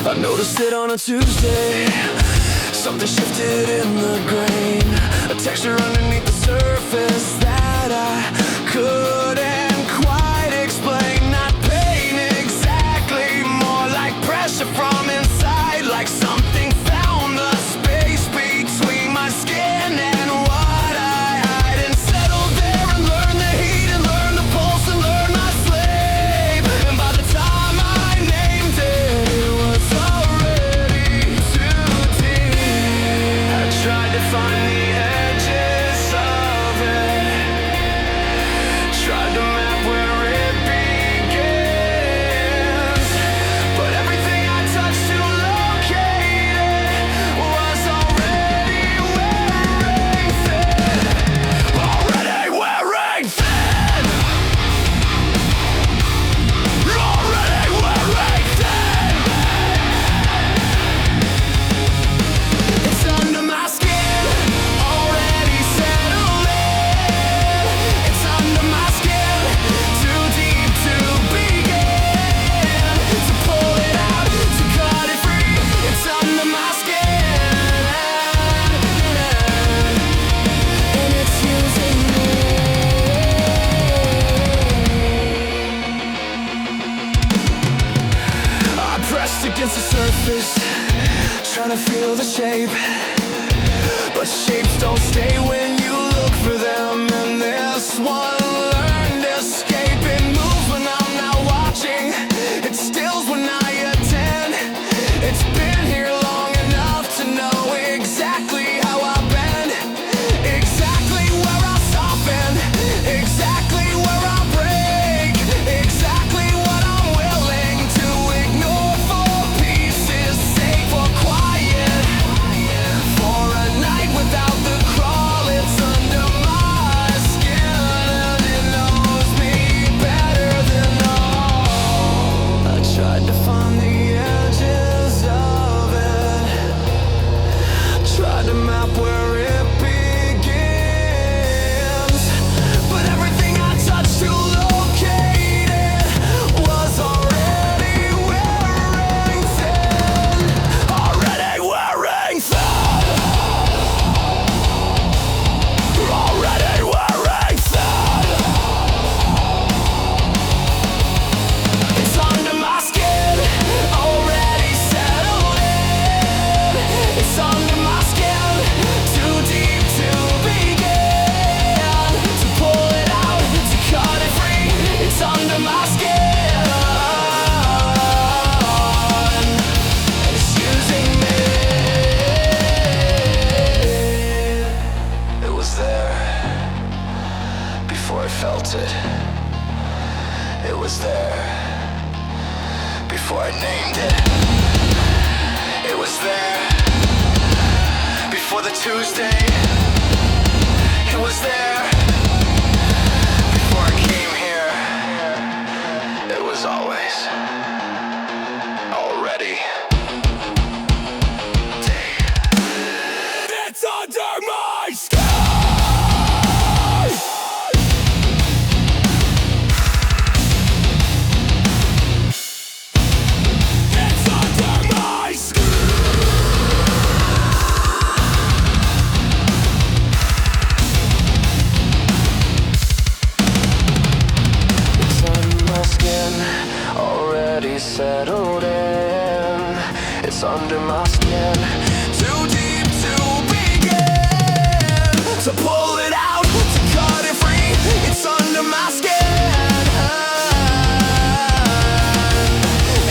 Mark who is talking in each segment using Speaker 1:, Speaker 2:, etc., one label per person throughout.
Speaker 1: I noticed it on a Tuesday. Something shifted in the grain, a texture underneath the surface that I couldn't quite explain. Not pain exactly, more like pressure from inside, like something found the space between my skin and what I hide, and settled there and learned the heat and learned the pulse and learned my slave. And by the time I named it, it was already too deep. I tried to find the edges of it, tried to map where it begins, but everything I touched to locate it was already wearing thin. Already wearing thin. Already wearing thin. It's under my skin, already settled in. It's under my skin, too deep to begin. To pull it out, to cut it free. It's under my skin, and it's using me. I pressed against the surface, trying to feel the shape, but shapes don't stay when you look for them. And this one learned escape. It moves when I'm not watching, it stills when I attend. It's been here long enough to know exactly how I've been, exactly where I soften, exactly where I break, exactly what I'm willing to ignore for peace is sake, for quiet, for a night without the crawl. It's under my skin and it knows me better than all. I tried to find the edges of it, tried to map where it begins, but everything I touched to locate it was already wearing thin. Already wearing thin. Already wearing thin. It's under my skin, already settled in. It's under my skin, too deep to begin. To pull it out, to cut it free. It's under my skin, and it's using me. It was there before I felt it. It was there before I named it. It was there before the Tuesday. It was there before I came here. It was always already. It's under my skin. It's under my skin. It's under my skin, already settled in. It's under my skin, too deep to begin. To pull it out, to cut it free. It's under my skin,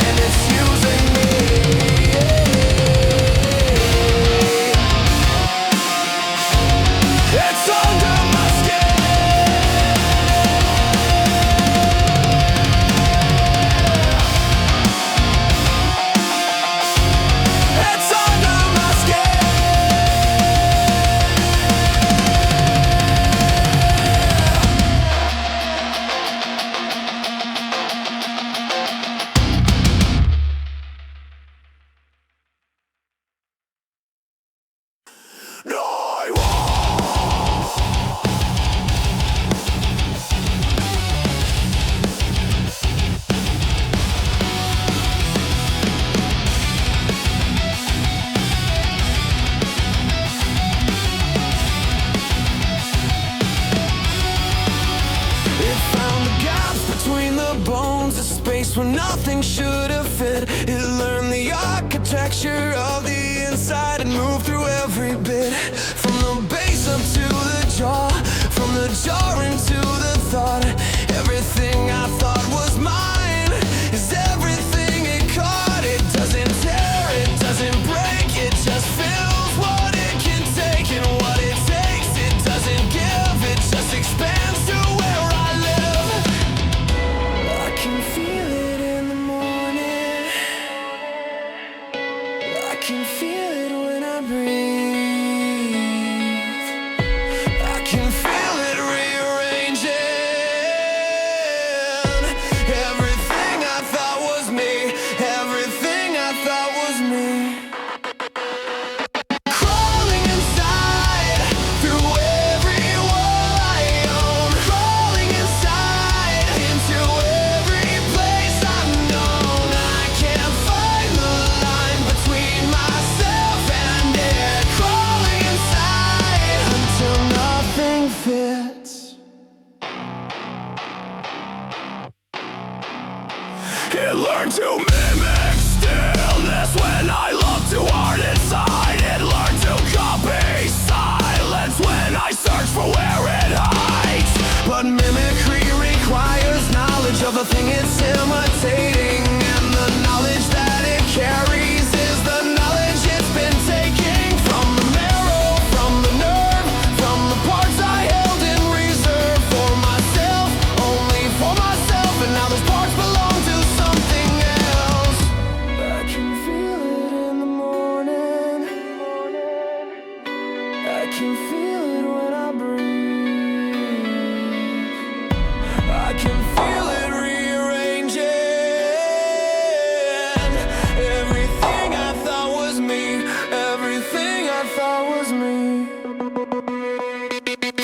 Speaker 1: and it's using me. It's under my skin. It's under my skin. nothing should have fit. It learned the architecture of the inside and moved through every bit. From the base up to the jaw, from the jaw into the thought. Everything I thought was mine is everything it caught. It doesn't tear, it doesn't break, it just fills what it can take. And what it takes, it doesn't give, it just expands to where I live. I can feel it in the morning, I can feel it when I breathe, I can feel it rearranging everything I thought was me, everything I thought was me. Crawling inside through every wall I own, crawling inside into every place I've known. I can't find the line between myself and it. Crawling inside until nothing fits. It learned to mimic stillness when I look too hard inside. It learned to copy silence when I search for where it hides. But mimicry requires knowledge of the thing it's imitating, and the knowledge that it carries is the knowledge it's been taking from the marrow, from the nerve, from the parts I held in reserve for myself, only for myself. And now those parts belong to something else. I can feel it in the morning, I can feel it when I breathe, I can feel it rearranging everything I thought was me, everything I thought was me.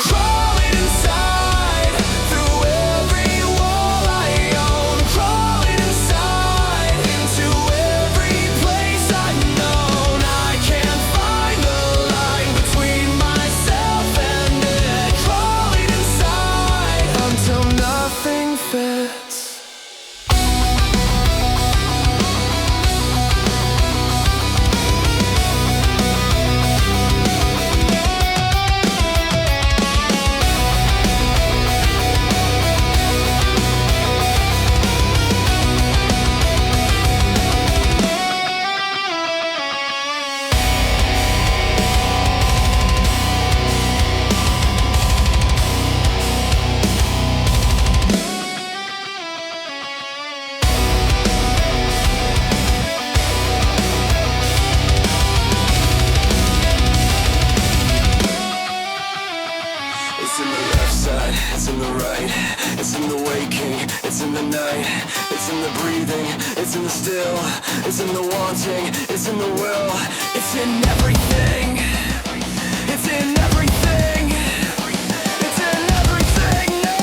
Speaker 1: Crawling inside through every wall I own, crawling inside into every place I've known. I can't find the line between myself and it. Crawling inside until nothing fits. It's in the left side, it's in the right, it's in the waking, it's in the night, it's in the breathing, it's in the still, it's in the wanting, it's in the will, it's in everything, it's in everything, it's in everything now.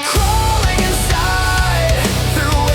Speaker 1: Crawling inside through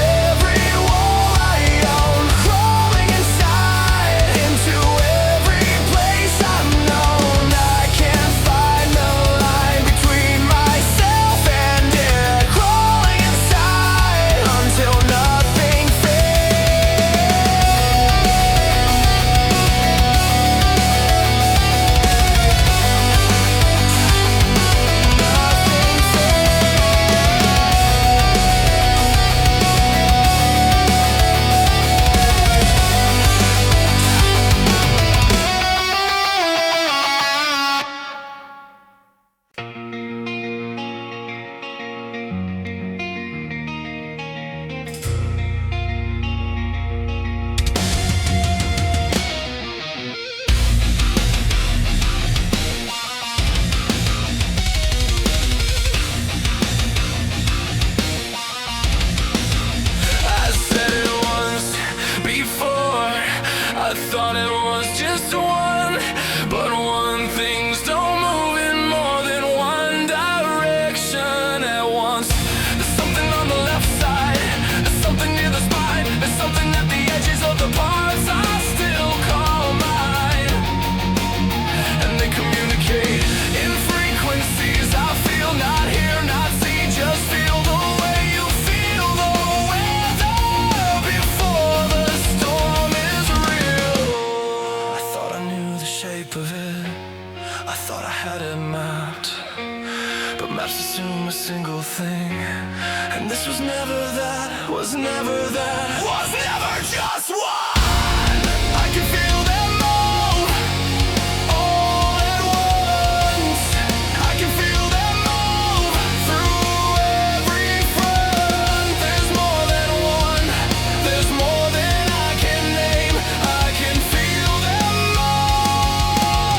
Speaker 1: Maps assume a single thing, and this was never that, was never that, was never just one. I can feel them move all at once. I can feel them move through every front. There's more than one, there's more than I can name. I can feel them move,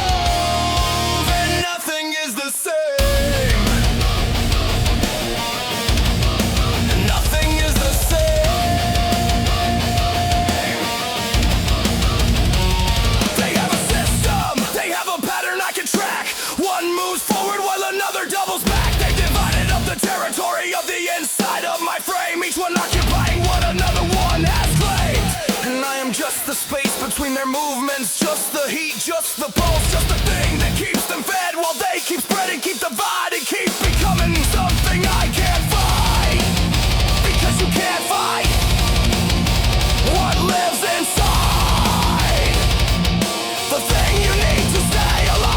Speaker 1: and nothing is the same. Doubles back, they divided up the territory of the inside of my frame, each one occupying what another one has claimed. And I am just the space between their movements, just the heat, just the pulse, just the thing that keeps them fed while they keep spreading, keep dividing, keep becoming something I can't fight. Because you can't fight what lives inside, the thing you need to stay alive.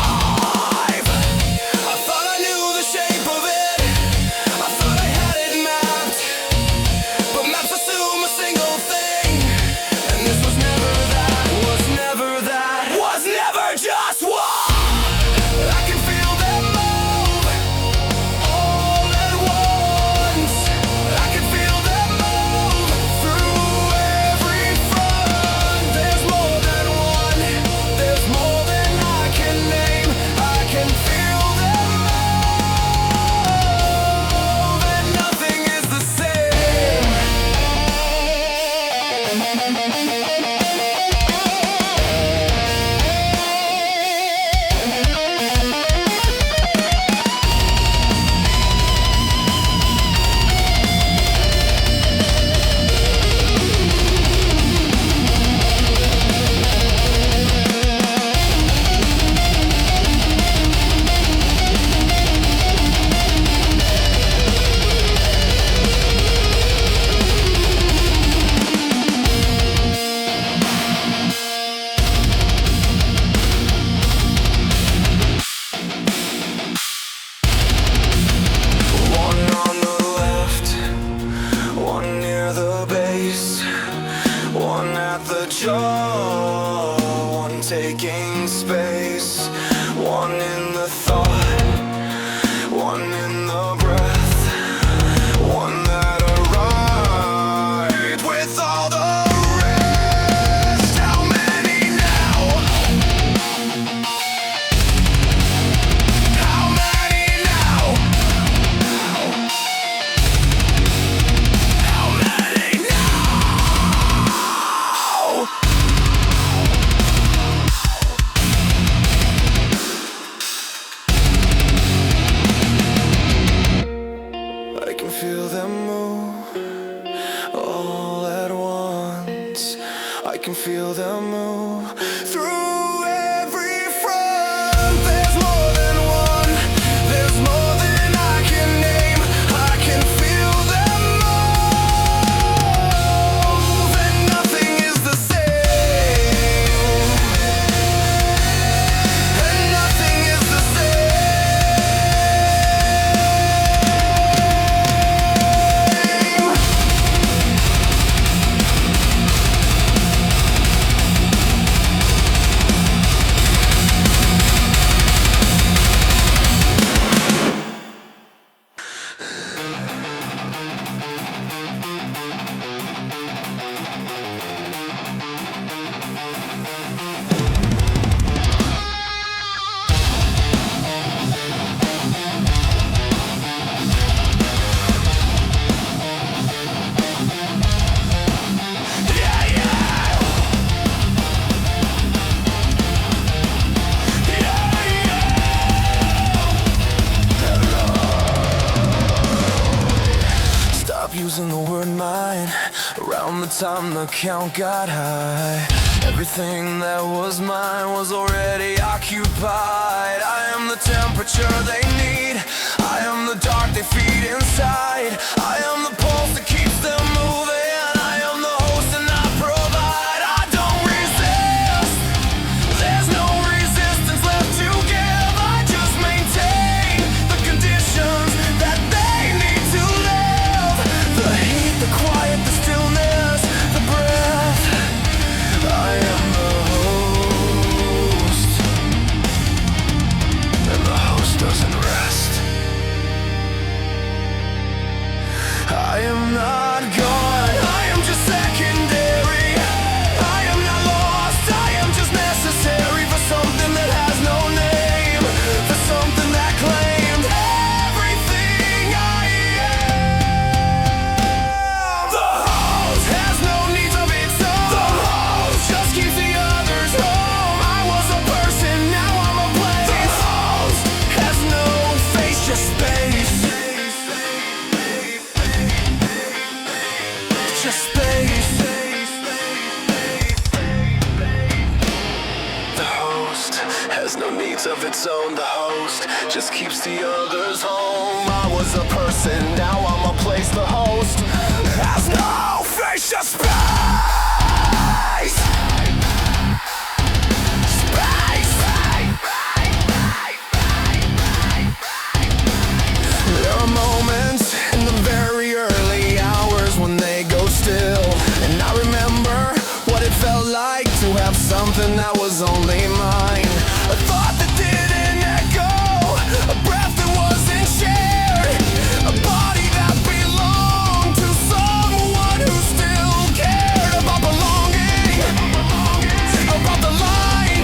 Speaker 1: One taking space, one in the thought, one in the breath, one that arrived with all the rest. How many now? How many now? How many now? I can feel them move all at once. I can feel them move through every front. There's more than one, there's more than I can name. I can feel them move, and nothing is the same. And nothing is the same. Using the word mine. Around the time the count got high, everything that was mine was already occupied. I am the temperature they need, I am the dark they feed inside, I am the pulse that keeps them moving, I am the host and I provide. I don't resist, there's no resistance left to give. I just maintain the conditions keeps the others home. I was a person, now I'm a place to host. Has no face, just space. There are moments in the very early hours when they go still, and I remember what it felt like to have something that was only mine. A thought that didn't echo, a breath that wasn't shared, a body that belonged to someone who still cared about belonging, about the line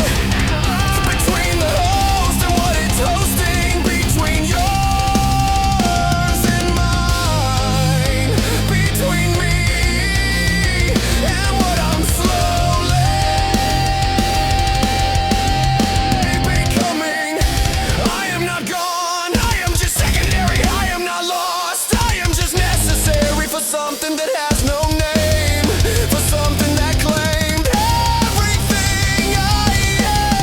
Speaker 1: between the host and what it's hosting, between yours and mine, between me and what I'm slowly becoming. I am not gone, I am just secondary, I am not lost, I am just necessary for something that has no name, for something that claimed everything I am.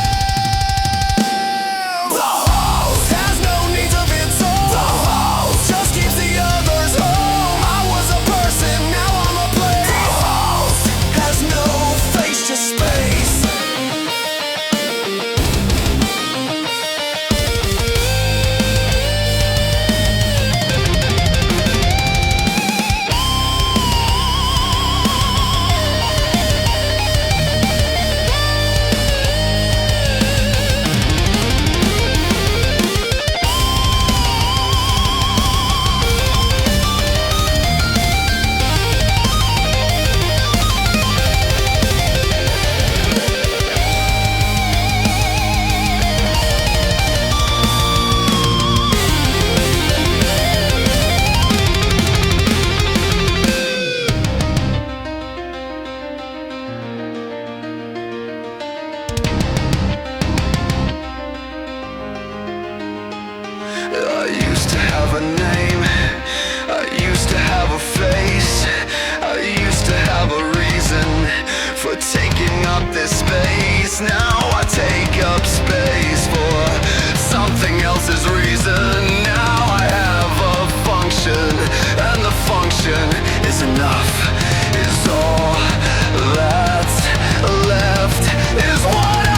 Speaker 1: The host has no needs of its own. The host just keeps the others home. I was a person, now I'm a place. The host has no face, just space. I used to have a name, I used to have a face, I used to have a reason for taking up this space. Now I take up space for something else's reason. Now I have a function, and the function is enough, is all that's left, is what I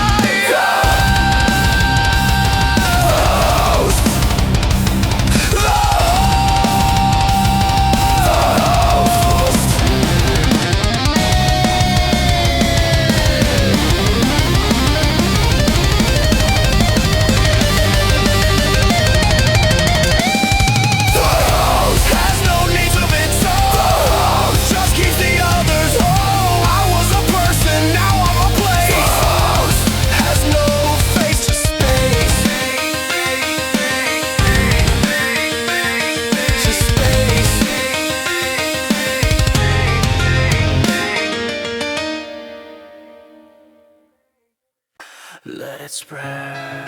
Speaker 1: let it spread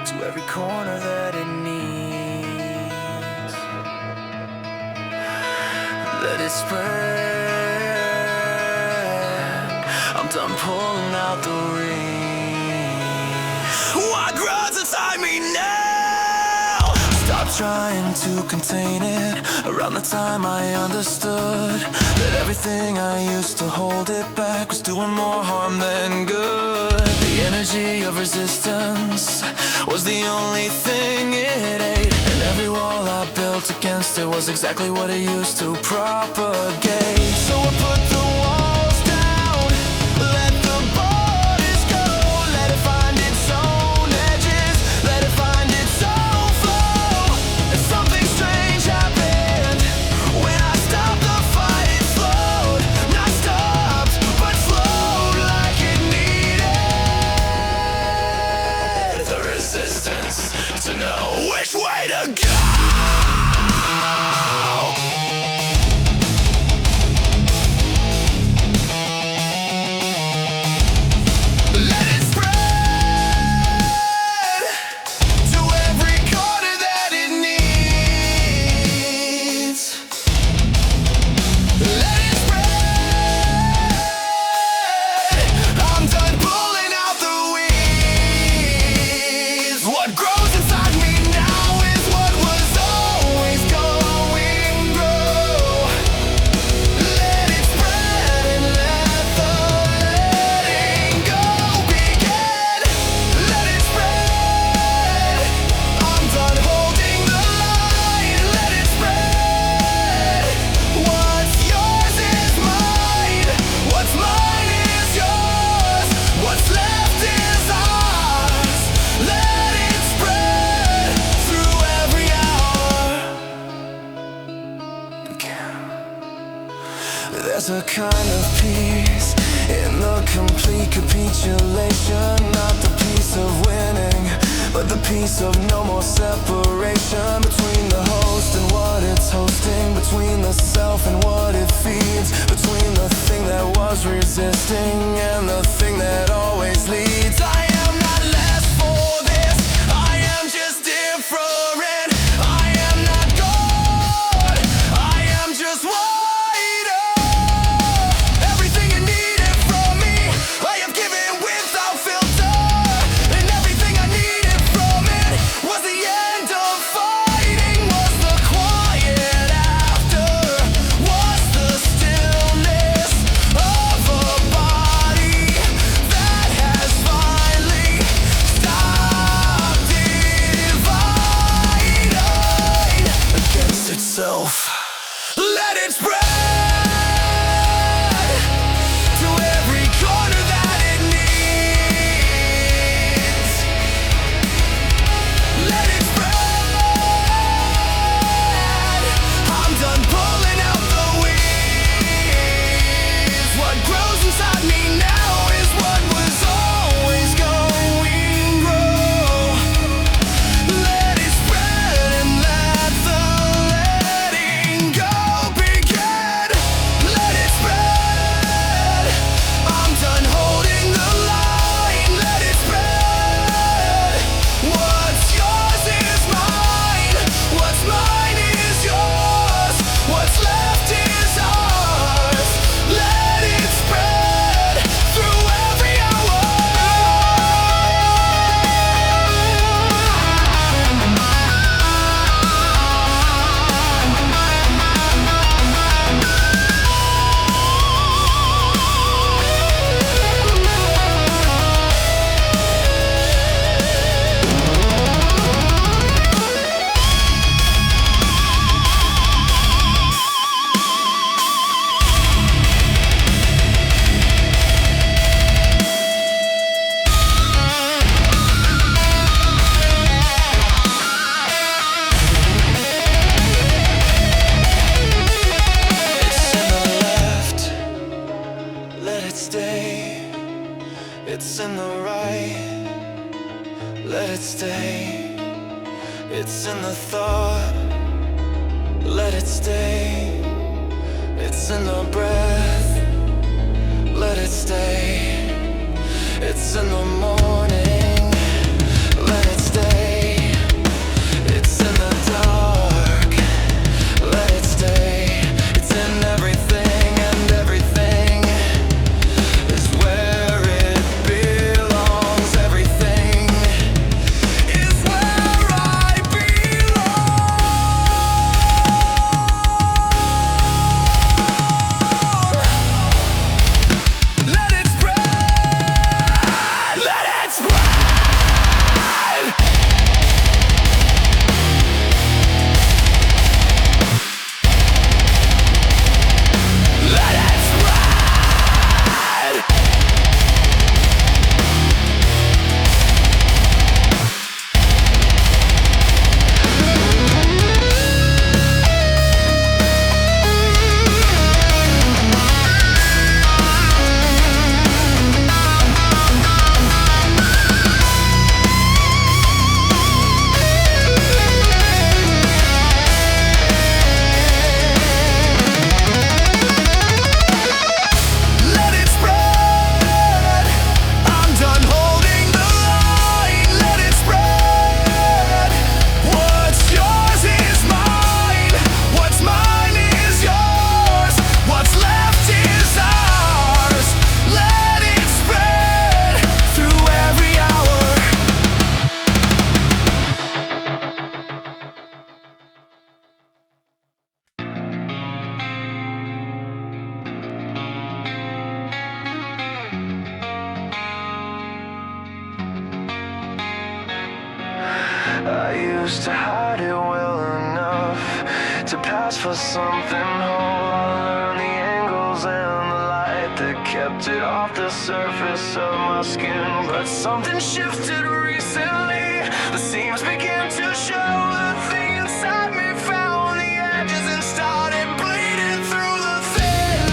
Speaker 1: to every corner that it needs. Let it spread. I'm done pulling out the reins. What grows inside me now? Stop trying to contain it. Around the time I understood that everything I used to hold it back was doing more harm than good. The energy of resistance was the only thing it ate, and every wall I built against it was exactly what it used to propagate. So I put the walls down, let the borders go, let it find its own edges, let it find its own flow. And something strange happened when I stopped the fight. It flowed, not stopped, but flowed like it needed the resistance to know which way to go. I'm done pulling out the weeds. There's a kind of peace in the complete capitulation. Not the peace of winning, but the peace of no more separation between the host and what it's hosting, between the self and what it feeds, between the thing that was resisting and the thing that always leads. I am not less for this, I am just different. I am not God, I am just one. Let it spread to every corner that it needs. Let it spread. I'm done pulling out the weeds. What grows inside me now is what was always going to grow. Let it spread and let the it's in the right, let it stay. It's in the thought, let it stay. It's in the breath, let it stay. It's in the morning, let it stay. It's in the dark, let it stay. It's in everything, and everything is where it belongs. Everything is where I belong. Let it spread, let it spread. Let it spread. Let it spread. I'm done holding the line. Let it spread. What's yours is mine. What's mine is yours. What's left is ours. Let it spread through every hour. I used to hide it well enough to pass for something whole. I learned the angles and the light that kept it off the surface of my skin. But something shifted recently. The seams began to show. The thing inside me found the edges and started bleeding through the thin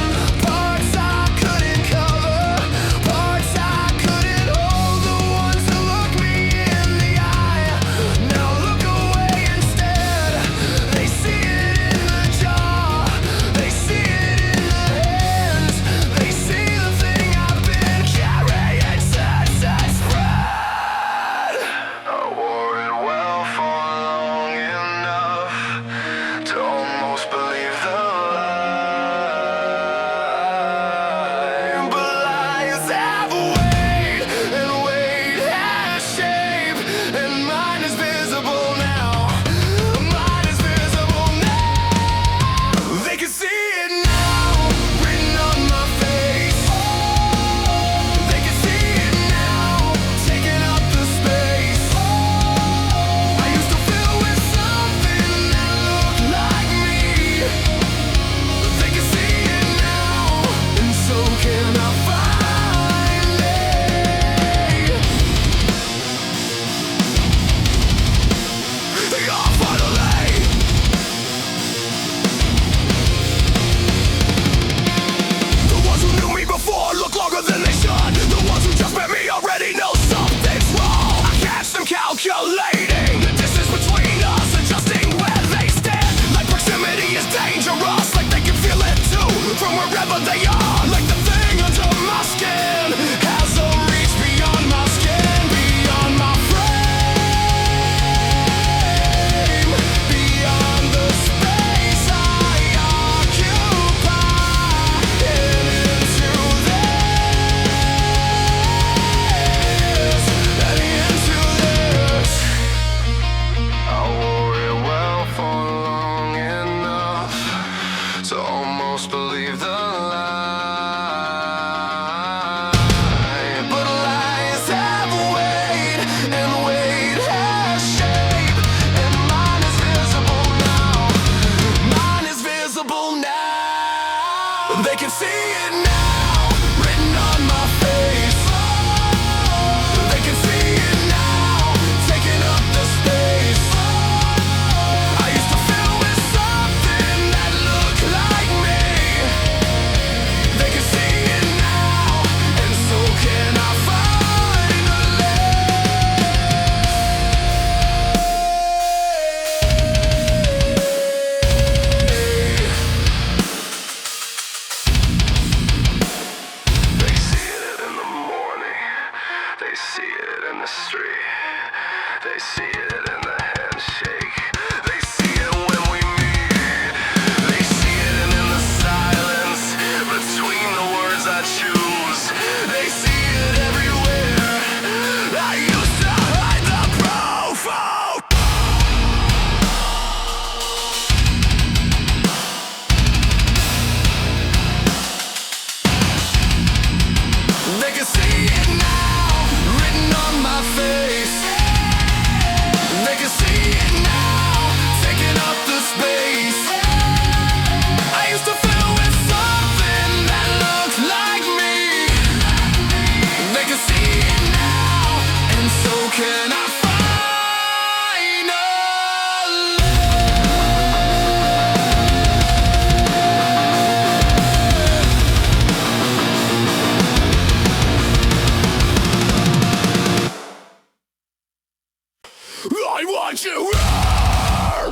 Speaker 1: want you here.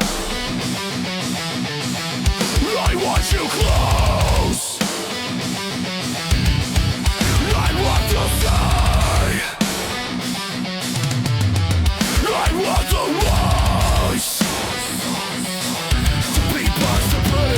Speaker 1: I want you close. I want to stay. I want the voice to be possible.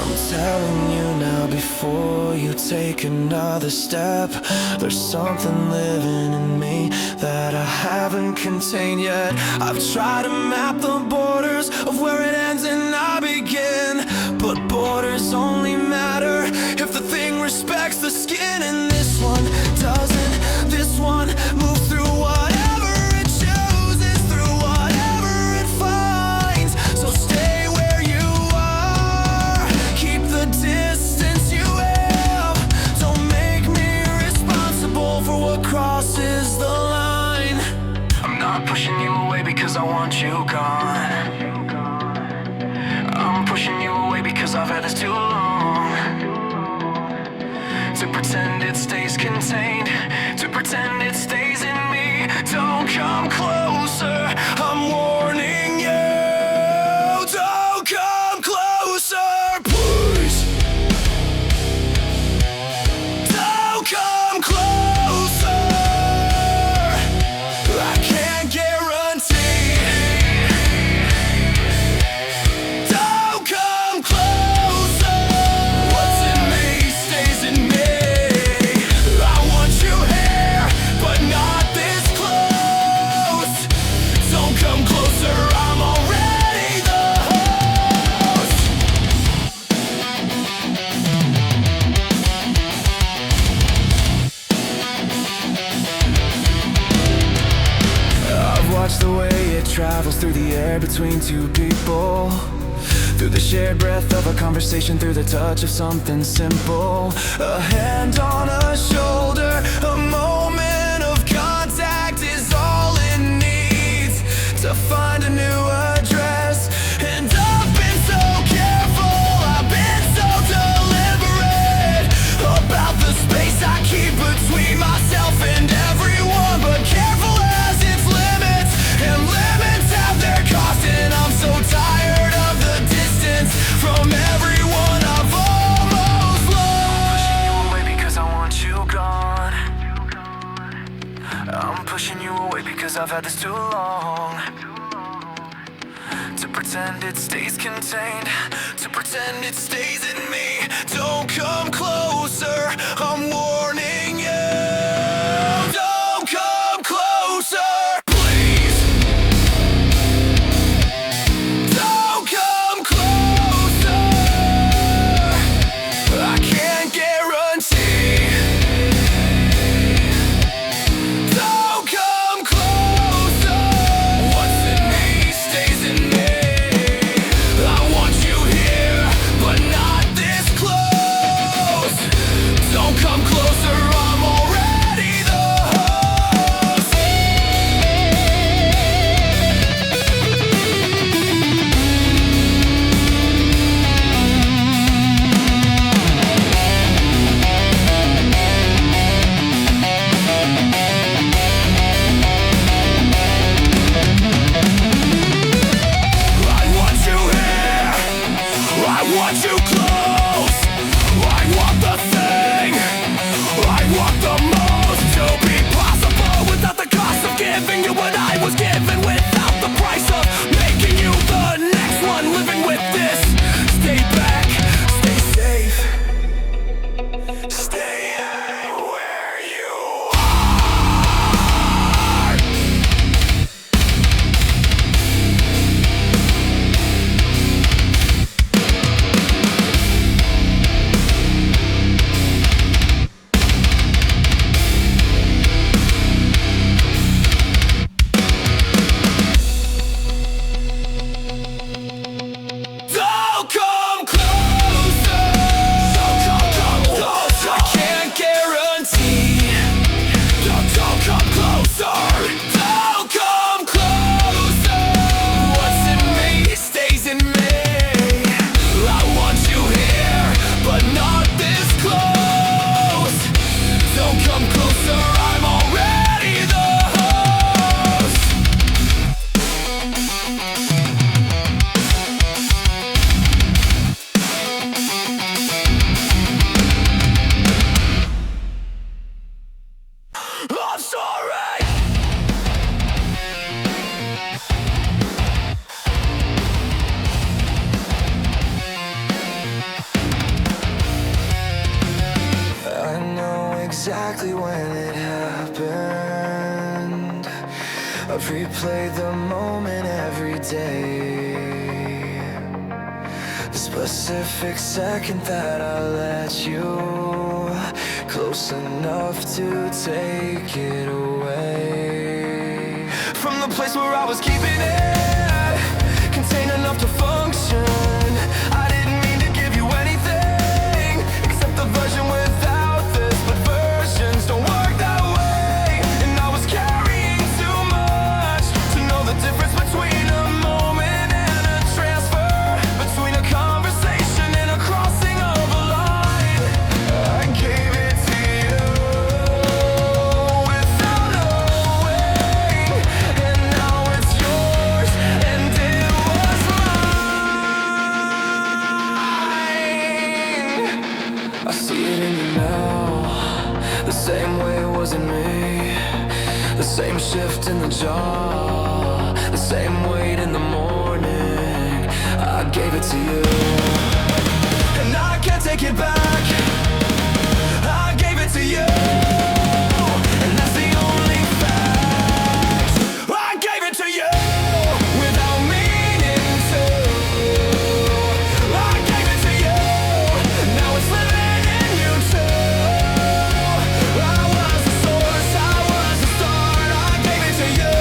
Speaker 1: I'm telling you now before you take another step. There's something living in me that I haven't contained yet. I've tried to map the borders of where it ends and I begin, but borders only matter if the thing respects the skin. And this one doesn't. This one moves through whatever it chooses, through whatever it finds. So stay where you are. Keep the distance you have. Don't make me responsible for what crosses the line. I'm not pushing you away because I want you gone. I'm pushing you away because I've had this too long. To pretend it stays contained, to pretend it stays in me. Don't come closer, I'm warning you. Don't come closer, please. Don't come closer. I can't guarantee. Don't come closer. What's in me stays in me. I want you here, but not this close. Don't come closer, I'm already the host. I've watched the way it travels through the air between two people, through the shared breath of a conversation, through the touch of something simple. A hand on a shoulder, a moment of contact is all it needs to find a new address. And I've been so careful, I've been so deliberate about the space I keep between myself and everyone. But careful has its limits, and limits have their cost. And I'm so tired of the distance from everyone I've almost loved. I'm pushing you away because I want you gone. I'm pushing you away because I've had this too long. To pretend it stays contained, to pretend it stays in me. Don't come closer, I'm warning you. Don't come closer, please. Don't come closer. I can't guarantee. Don't come closer. What's in me stays in me. I want you here, but not this close. Don't come closer. exactly when it happened. I've replayed the moment every day, the specific second that I let you close enough to take it away. From the place where I was keeping it contained enough to function, I didn't mean to give you anything except the version without this, but versions don't work that way. And I was carrying too much to know the difference between a moment and a transfer, between a conversation and a crossing of a line. I gave it to you without knowing, and now it's yours and it was mine. I see it in you now, the same way it was in me, the same shift in the jaw, the same weight in the morning. I gave it to you, and I can't take it back. I gave it to you, and that's the only fact. I gave it to you without meaning to. I gave it to you, now it's living in you too. I was the source, I was the start. I gave it to you,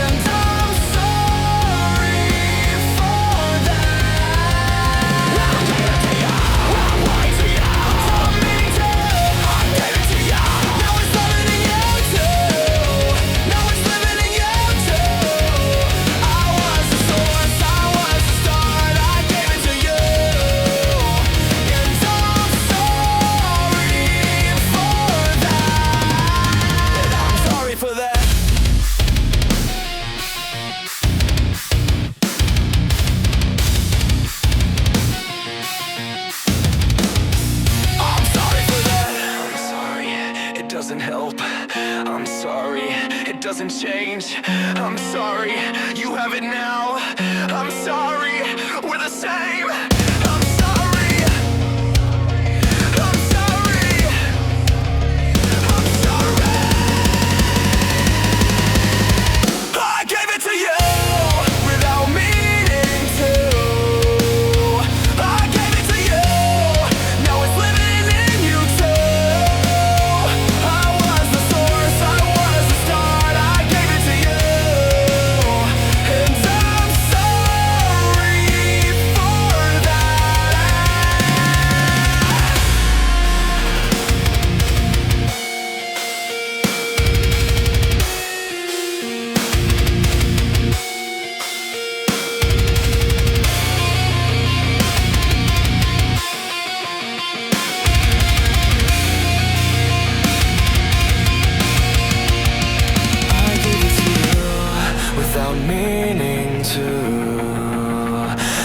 Speaker 1: and I'm sorry for that. I gave it to you, I lied to you, without meaning to. I gave it to you, now it's living in you too. Now it's living in you too. I was the source, I was the start. I gave it to you, and I'm sorry for that. And I'm sorry for that. I'm sorry for that. I'm sorry, it doesn't help. I'm sorry, it doesn't change. I'm sorry, you have it now. I'm sorry, we're the same. I'm sorry. I'm sorry. I'm sorry. I gave it to you without meaning to. I gave it to you, now it's living in you too. I was the source, I was the start. I gave it to you, and I'm sorry for that. I gave it to you without meaning to.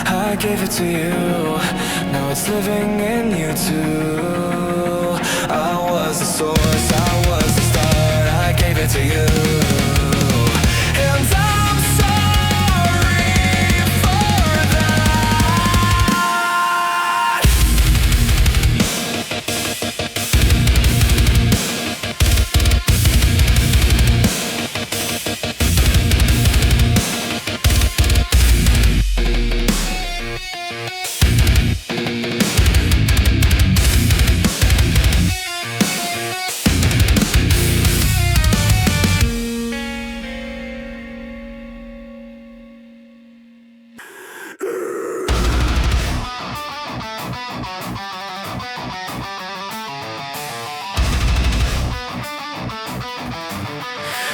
Speaker 1: I gave it to you, now it's living in you too. I was the source, I was the start. I gave it to you, and I'm sorry for that.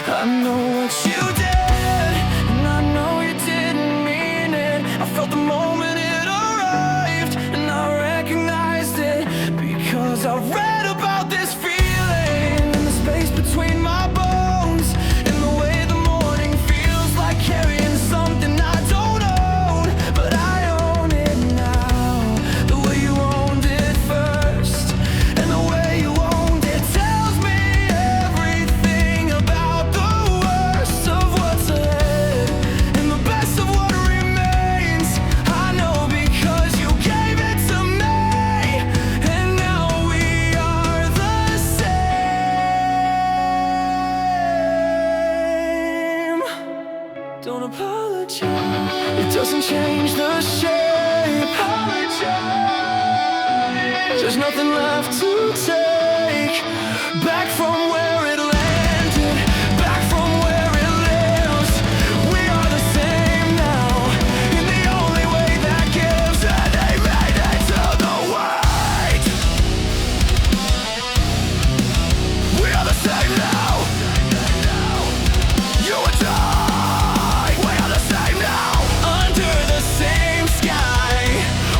Speaker 1: I know what you did, and I know you didn't mean it. I felt the moment it arrived, and I recognized it, because I read about this feeling in the space between my bones, and the way the morning feels like carrying something I don't own, but I own it now. The way you owned it first, and the way you owned it tells me everything about the world. Don't apologize. It doesn't change the shape. Apologize. There's nothing left to take back from where it landed, back from where it lives. We are the same now, in the only way that gives. And they made it to the weight. We are the same now. You and I.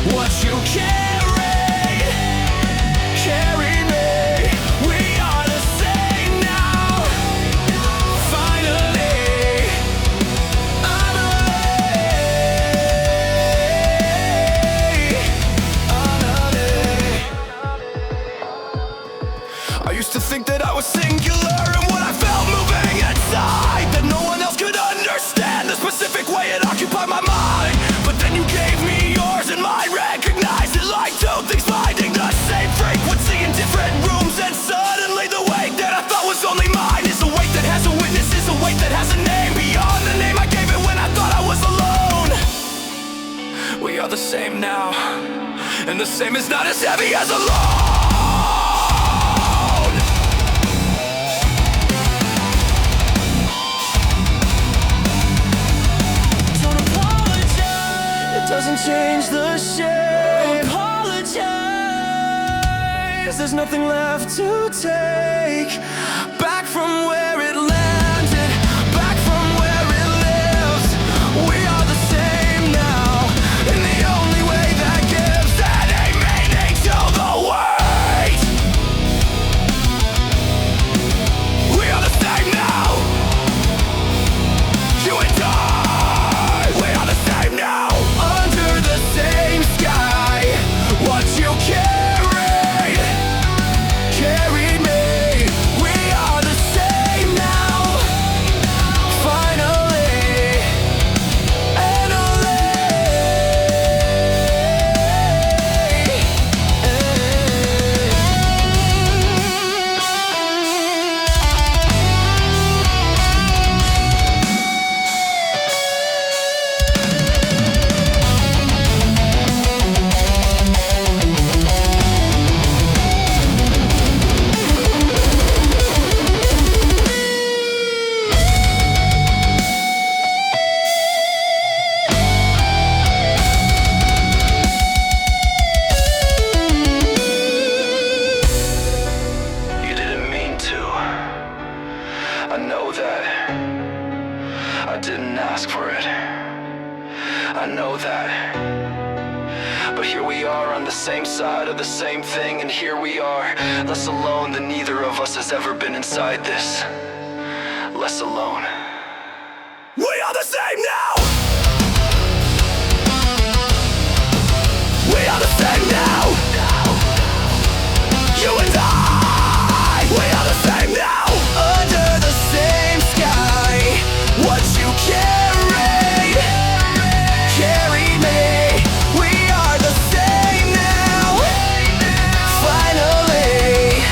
Speaker 1: What you carry, carry me. We are the same now. Finally, I used to think that I was singular in what I felt moving inside, that no one else could understand the specific way it occupied my mind. But then you gave me yours and mine, recognized it like two things finding the same frequency in different rooms. And suddenly the weight that I thought was only mine is a weight that has a witness, is a weight that has a name beyond the name I gave it when I thought I was alone. We are the same now, and the same is not as heavy as alone. Doesn't change the shape. Apologize. There's nothing left to take back from where it landed, back from where it lives. We are the same now, in the only way that gives any meaning to the weight. We are the same now. You and I. We are the same now. The same sky, what you carried, carried me. We are the same now. Finally, the same thing, and here we are, less alone than either of us has ever been inside this. Less alone. We are the same now! We are the same now! You and I! We are the same now! Under the same sky, what you carried, carried me. We are the same now. Finally,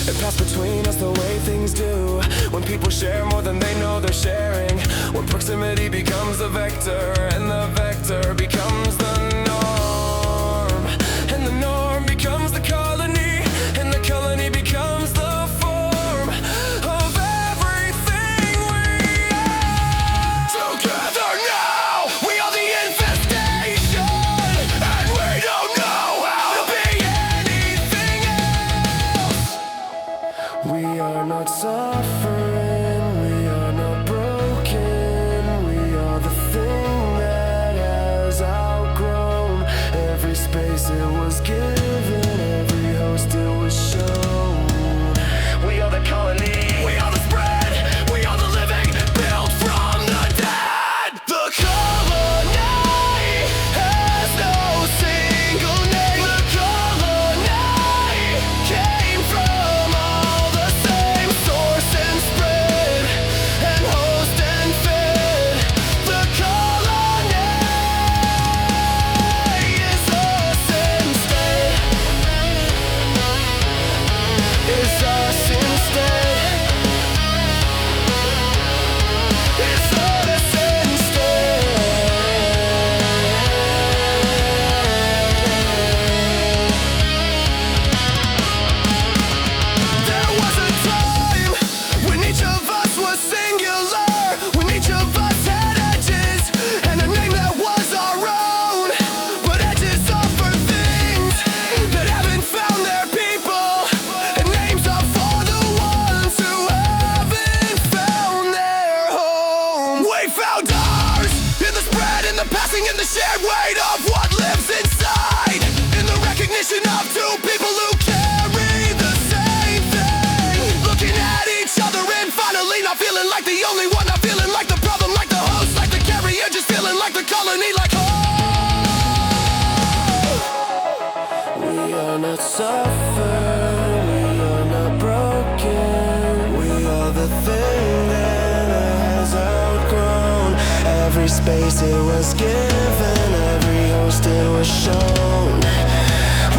Speaker 1: It passed between us the way things do, when people share more than they know they're sharing, when proximity becomes the vector, and the vector becomes the norm, and the norm becomes the colony, and the colony becomes the form of everything we are. Together now, we are the infestation, and we don't know how to be anything else. We are not suffering, we are not broken, we are the thing that has outgrown every space it was given, every host it was shown. We are the colony, we are the spread, we are the living, built from the dead. The colony has no single name. The colony came from all the same source and spread, and host and fed. The colony is us instead. Is us instead. It's us instead. There was a time when each of us was singular, when each of us had edges, and a name that was our own. But edges are for things that haven't found their people, and names are for the ones who haven't found their home. We found ours in the spread, in the passing, in the shared weight of what lives inside, in the recognition of two people who carry the same thing, looking at each other and finally not feeling like the only one, not feeling like the problem, like the host, like the carrier, just feeling like the colony, like we are not suffering, we are not broken, we are the thing that has outgrown every space it was given, every host it was shown.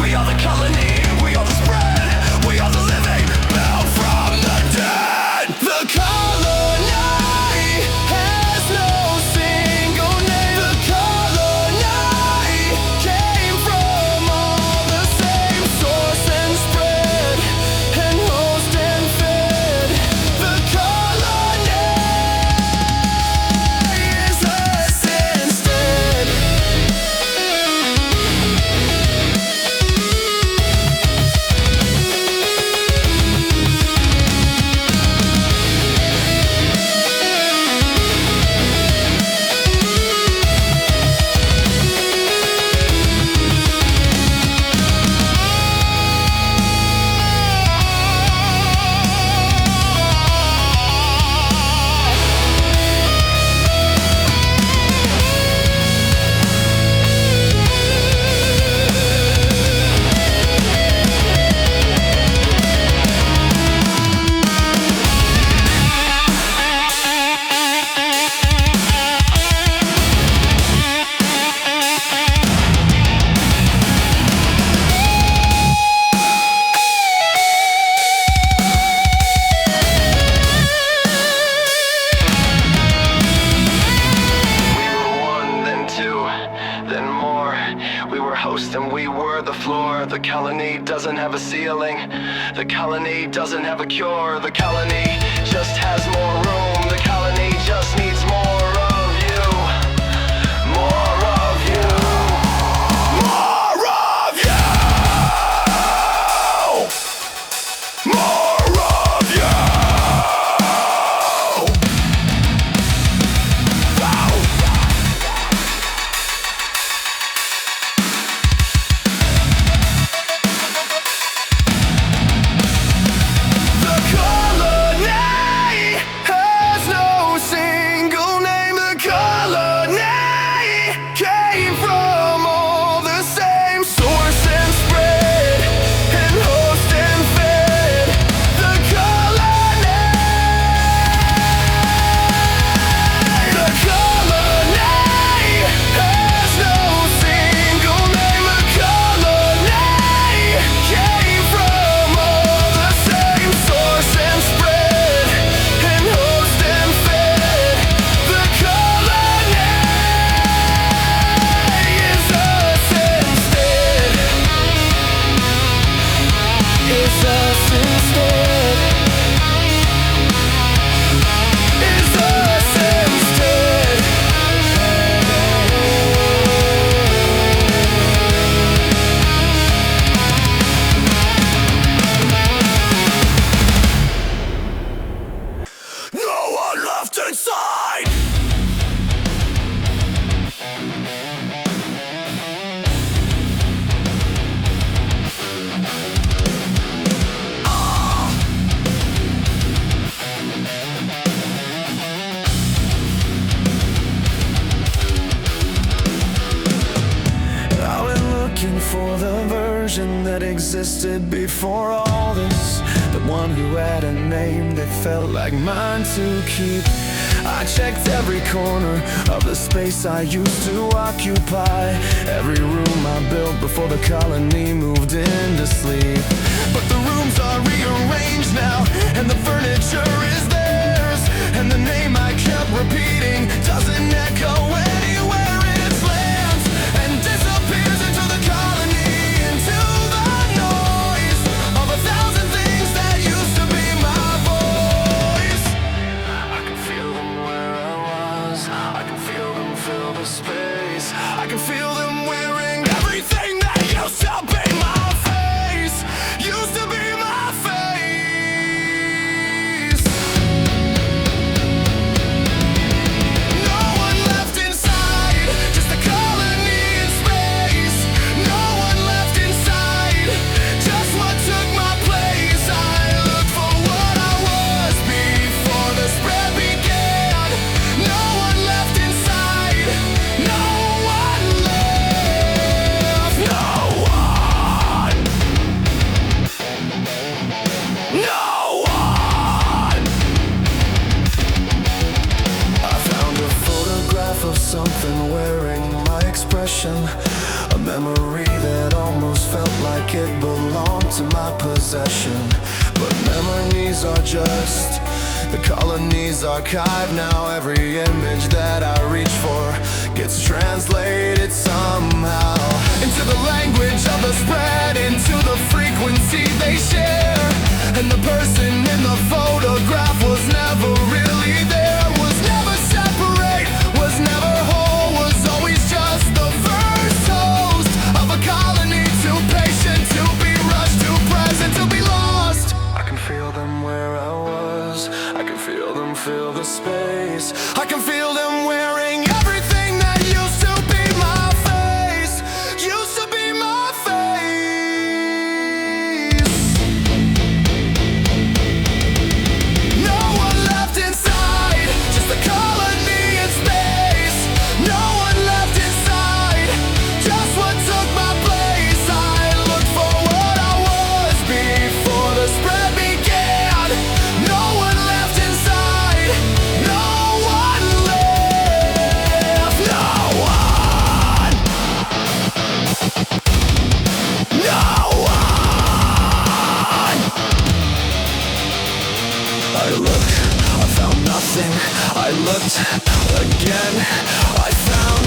Speaker 1: We are the colony, we are the spread, we are the living, built from the dead. The colony has no single name. The colony came from all the same source and spread, and host and fed. The colony is us instead. Then more. We were host and we were the floor. The colony doesn't have a ceiling. The colony doesn't have a cure. The colony just has more room. The colony just needs more of you. More of you. More of you. More of you. The colony has no single name. looking for the version that existed before all this, the one who had a name that felt like mine to keep. I checked every corner of the space I used to occupy, every room I built before the colony moved in to sleep. But the rooms are rearranged now, and the furniture is theirs, and the name I kept repeating doesn't echo anywhere. It lands and disappears into the colony, into the noise of 1,000 things that used to be my voice. I can feel them where I was, I can feel them fill the space, I can feel them wearing everything that used to be my face, used to be my face. No one left inside, just a colony in space. No one left inside, just what took my place. I looked for what I was before the spread began. No one left inside, no one left, no one, no one. I found a photograph of something wearing my expression, a memory that almost felt like it belonged to my possession. But memories are just the colony's archive now. Every image that I reach for gets translated somehow into the language of the spread, into the frequency they share. And the person in the photograph was never really there, was never separate, was never whole, was always just the first host of a colony, too patient to be rushed, too present to be lost. I can feel them where I was, I can feel them fill the space, I can feel them wearing everything that used to be my face, used to be my face. No one left inside, just a colony in space. No one left inside, just what took my place. I looked for what I was before the spread began. No one left inside, no one left, no one, no one. I looked, I found nothing. I looked again, I found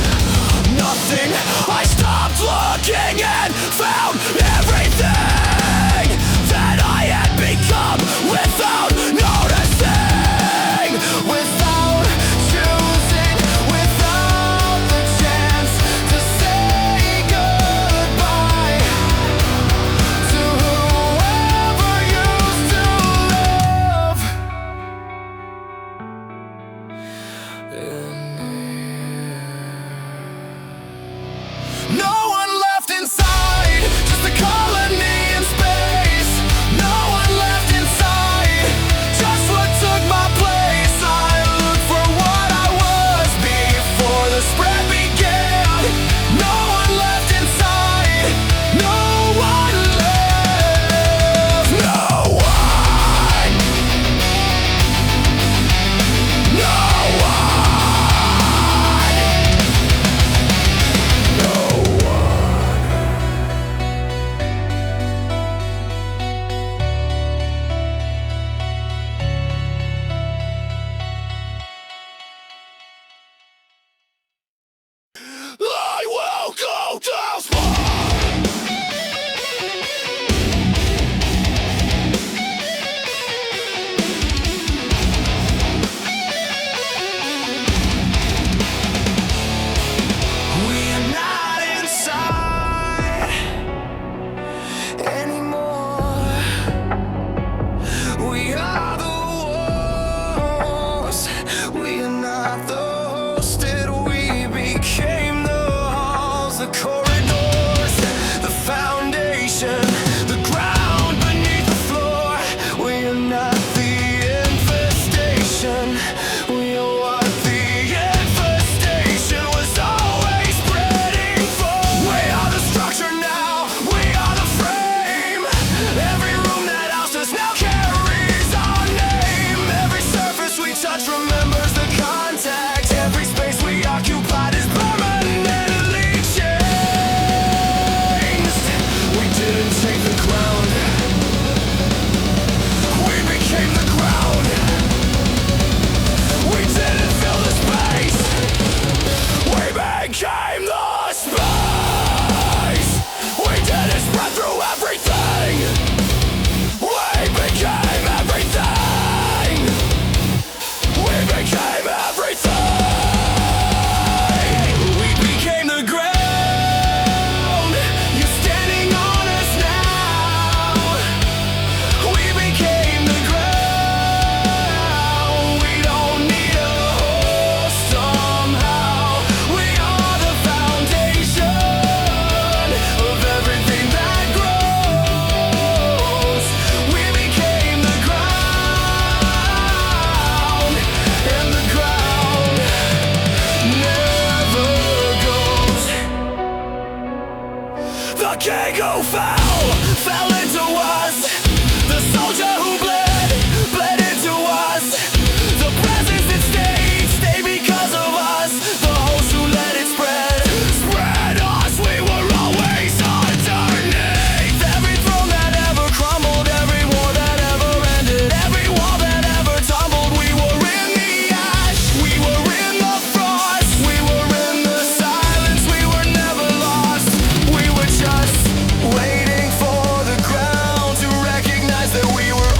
Speaker 1: nothing. I stopped looking and found everything that I had become without noticing, without choosing, without the chance to say goodbye to whoever used to live in me. No one left inside, The king who fell into us. The soldier who bled into us. The presence that stayed because of us. The host who let it spread us. We were always underneath. Every throne that ever crumbled, every war that ever ended, every wall that ever tumbled. We were in the ash, we were in the frost, we were in the silence, we were never lost. We were just waiting for the ground to recognize that we were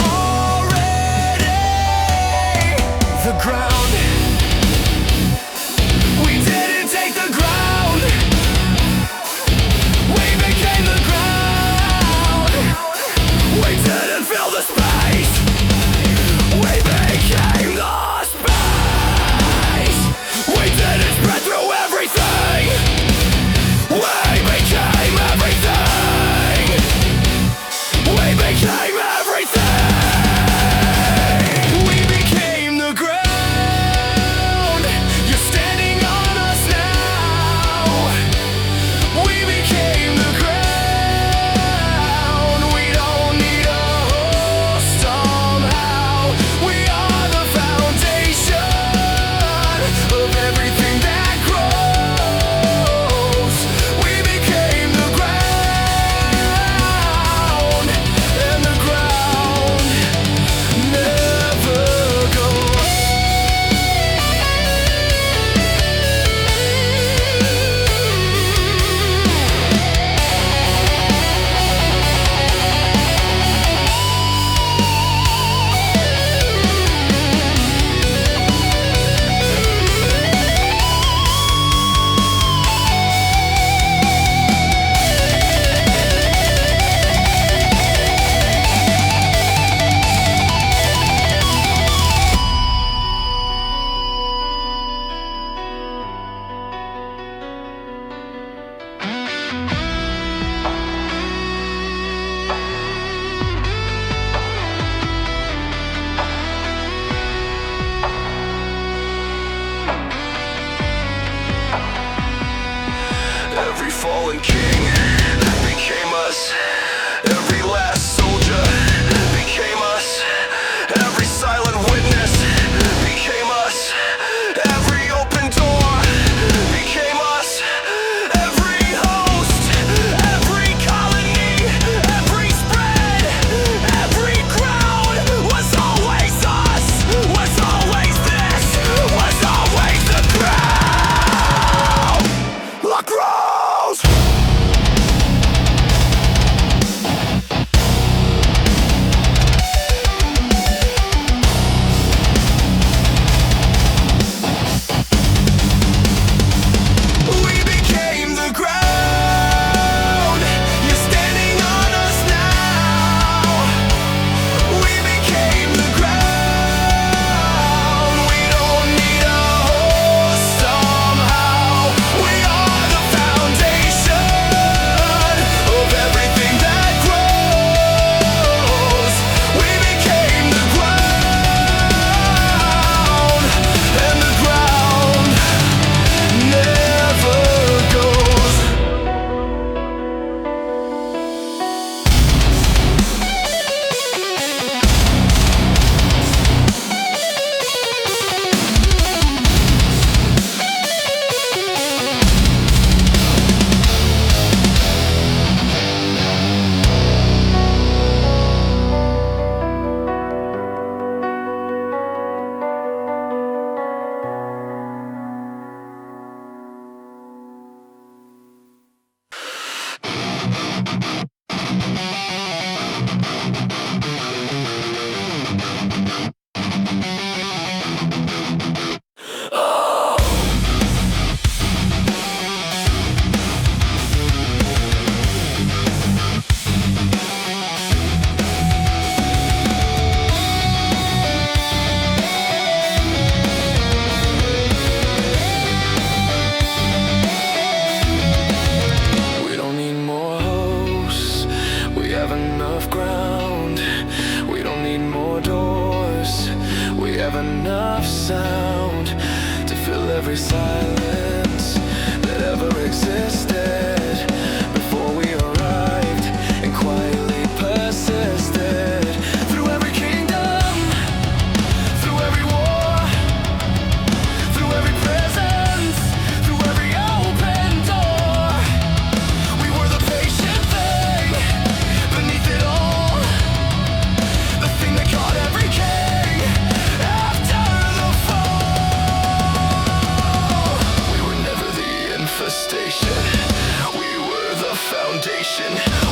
Speaker 1: foundation.